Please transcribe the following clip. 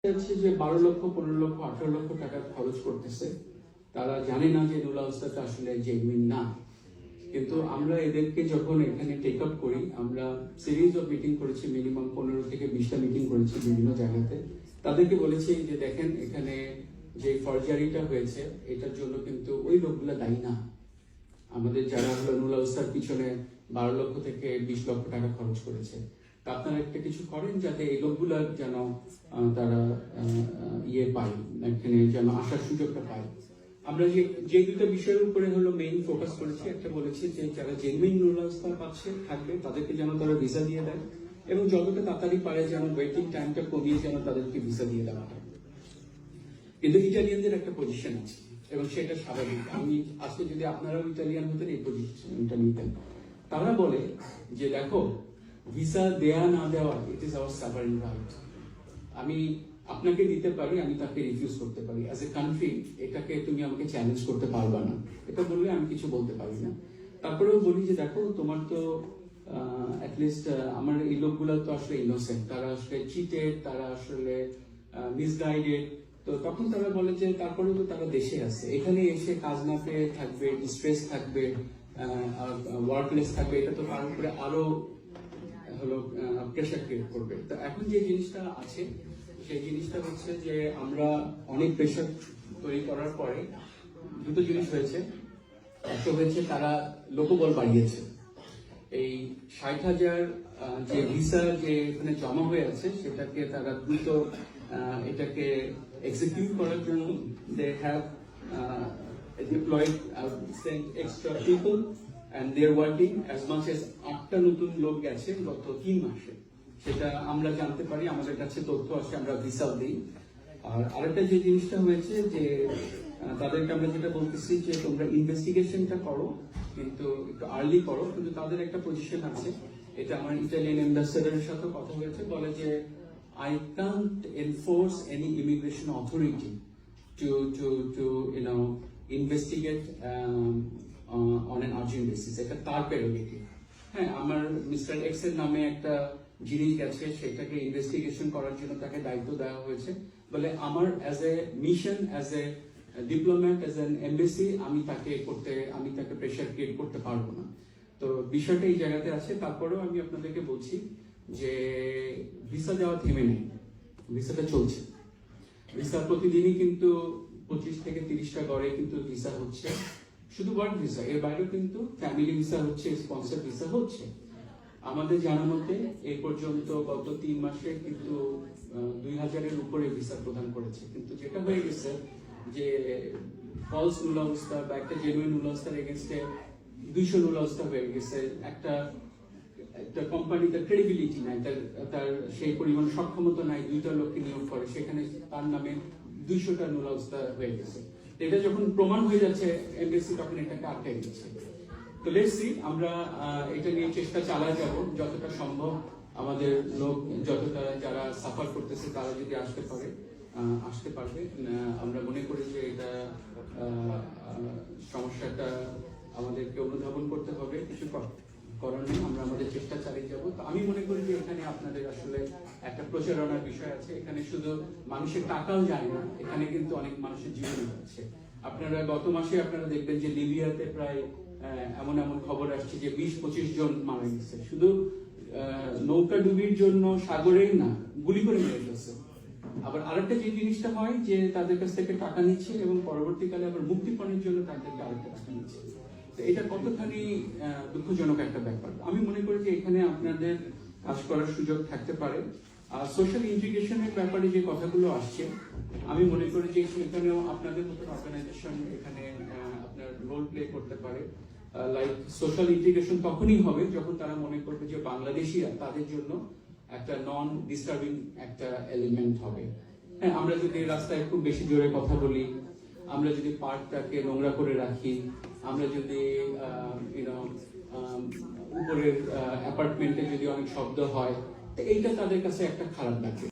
হচ্ছে যে 12 লক্ষ 15 লক্ষ 18 লক্ষ টাকা খরচ করতেছে, তারা জানে না যে নুল আউস্তাটা আসলে জেনুইন না। কিন্তু আমরা এদেরকে যখন এখানে টেক আপ করি, আমরা সিরিজ অফ মিটিং করেছি, মিনিমাম 15 থেকে 20টা মিটিং করেছি বিভিন্ন জায়গাতে। তাদেরকে বলেছি যে দেখেন, এখানে যে ফরজারিটা হয়েছে এটার জন্য কিন্তু ওই লোকগুলো দায়ী না। আমাদের যারা হলো নুল আউস্তার পিছনে 12 লক্ষ থেকে 20 লক্ষ টাকা খরচ করেছে, তা আপনারা একটা কিছু করেন যাতে এই লোকগুলা যেন তারা ইয়ে পায়, এখানে যেন আসার সুযোগটা পায়। আমরা যে দুটো বিষয়ের উপরে হলো মেইন ফোকাস করেছি, একটা বলেছি যে যারা জেনুইন নুল আউস্তা পাচ্ছে থাকবে তাদেরকে যেন তারা ভিসা দিয়ে দেয়, এবং যতটা তাড়াতাড়ি পারে যেন ওয়েটিং টাইমটা কমিয়ে যেন তাদেরকে ভিসা দিয়ে দেওয়া হয়। কিন্তু ইটালিয়ানদের একটা পজিশন আছে এবং সেটা স্বাভাবিক। আমি আজকে যদি আপনারাও ইটালিয়ান হতেন এই পজিশনটা নিতেন। তারা বলে যে দেখো, ভিসা দেয়া না দেওয়া it is our sovereign right. আমি আপনাকে দিতে পারি, আমি তাকে রিফিউজ করতে পারি। অ্যাজ এ কান্ট্রি এটাকে তুমি আমাকে চ্যালেঞ্জ করতে পারবা না, এটা বললে আমি কিছু বলতে পারি না। তারপরেও বলি যে দেখো, তোমার তো অ্যাটলিস্ট আমার এই লোকগুলো তো আসলে ইনোসেন্ট, তারা আসলে চিটেড, তারা আসলে মিসগাইডেড। তো তখন তারা বলে যে তারপরেও তো তারা দেশে আছে, এখানে এসে কাজ না পেয়ে থাকবে, স্ট্রেস থাকবে, ওয়ার্কলেস থাকবে, এটা তো তার উপরে আরো হলো প্রেশার ক্রিয়েট করবে। তো এখন যে জিনিসটা আছে সেই জিনিসটা হচ্ছে যে আমরা অনেক প্রেশার তৈরি করার পরে দুটো জিনিস হয়েছে। একটা হয়েছে তারা লোকবল বাড়িয়েছে। এই 60,000 যে ভিসা যে এখানে জমা হয়ে আছে সেটাকে তারা দ্রুত এটাকে এক্সিকিউট করার জন্য they have deployed sent extra people and they are working as much as 8টা নতুন লোক গেছে গত 3 মাসে। সেটা আমরা জানতে পারি, আমাদের কাছে তথ্য আসে, আমরা ভিসা দিই। আর আরেকটা যে জিনিসটা হয়েছে যে তাদেরকে আমরা যেটা বলতেছি যে তোমরা ইনভেস্টিগেশনটা করো, কিন্তু একটু আর্লি করো। কিন্তু তাদের একটা পজিশন আছে, এটা আমার ইটালিয়ান অ্যাম্বাসেডারের সাথে কথা হয়েছে, বলে যে I can't enforce any immigration authority to investigate on an urgent basis. এটা তার প্রেরোগেটিভ। হ্যাঁ, আমার মিস্টার এক্স এর নামে একটা জিনিস গেছে, সেটাকে ইনভেস্টিগেশন করার জন্য তাকে দায়িত্ব দেওয়া হয়েছে। বলে আমার as a mission, as a diplomat, as an embassy আমি তাকে প্রেশার ক্রিয়েট করতে পারবো না। তো বিষয়টা এই জায়গাতে আছে। তারপরেও আমি আপনাদেরকে বলছি যে ভিসা দেওয়া থেমে নেই, ভিসাটা চলছে। ভিসা প্রতিদিনই কিন্তু 25 থেকে 30টা গড়ে কিন্তু ভিসা হচ্ছে, শুধু ওয়ার্ক ভিসা, এর বাইরেও কিন্তু ফ্যামিলি ভিসা হচ্ছে, স্পন্সর ভিসা হচ্ছে। আমাদের জানা মতে এই পর্যন্ত গত 3 মাসে কিন্তু 2000-এর উপরে ভিসা প্রদান করেছে। কিন্তু যেটা হয়ে গেছে যে ফলস নুল আউস্তা বা একটা জেনুইন নুল আউস্তার এগেনস্টে 200 নুল আউস্তা হয়ে গেছে। একটা কোম্পানিতে ক্রেডিবিলিটি নাই, তার সেই পরিমাণ সক্ষমতা নাই, 2টা লোককে নিয়োগ করে, সেখানে তার নামে 200টা নুল আউস্তা হয়ে গেছে। এটা যখন প্রমাণ হয়ে যাচ্ছে এমবেসি, তখন এটাকে আটকে দিচ্ছে। তো লেটস সি, আমরা এটা নিয়ে চেষ্টা চালাই যাব যতটা সম্ভব। আমাদের লোক যতটা যারা সাফার করতেছে তারা যদি আসতে পারবে। আমরা মনে করি যে এটা সমস্যাটা আমাদেরকে অনুধাবন করতে হবে, কিছু করার নেই, আমরা আমাদের চেষ্টা চালিয়ে যাব। তো আমি মনে করি যে এখানে আপনাদের আসলে একটা প্রচারণার বিষয় আছে। এখানে শুধু মানুষের টাকাও যায় না, এখানে কিন্তু অনেক মানুষের জীবন যাচ্ছে। আপনারা গত মাসে আপনারা দেখবেন যে লিবিয়াতে প্রায় এমন খবর আসছে যে 20-25 জন মারা গেছে, শুধু নৌকা ডুবির জন্য, সাগরেই না, গুলি করে মেরে ফেলছে। আবার আরেকটা যে জিনিসটা হয় যে তাদের কাছ থেকে টাকা নিচ্ছে এবং পরবর্তীকালে আবার মুক্তিপণের জন্য তাদেরকে আরেকটা টাকা নিচ্ছে। তো এটা কতখানি দুঃখজনক একটা ব্যাপার। আমি মনে করি যে এখানে আপনাদের কাজ করার সুযোগ থাকতে পারে। আর সোশ্যাল ইন্টিগ্রেশনের ব্যাপারে যে কথাগুলো আসছে, আমি মনে করি যে এখানেও আপনাদের মতো অর্গানাইজেশন এখানে আপনার রোল প্লে করতে পারে। লাইক সোশ্যাল ইন্টিগ্রেশন তখনই হবে যখন তারা মনে করবে যে বাংলাদেশিরা তাদের জন্য একটা নন ডিস্টার্বিং একটা এলিমেন্ট হবে। হ্যাঁ, আমরা যদি রাস্তায় খুব বেশি জোরে কথা বলি, আমরা যদি পার্কটাকে নোংরা করে রাখি, আমরা যদি উপরের অ্যাপার্টমেন্টে যদি অনেক শব্দ হয়, তো এইটা তাদের কাছে একটা খারাপ লাগবে।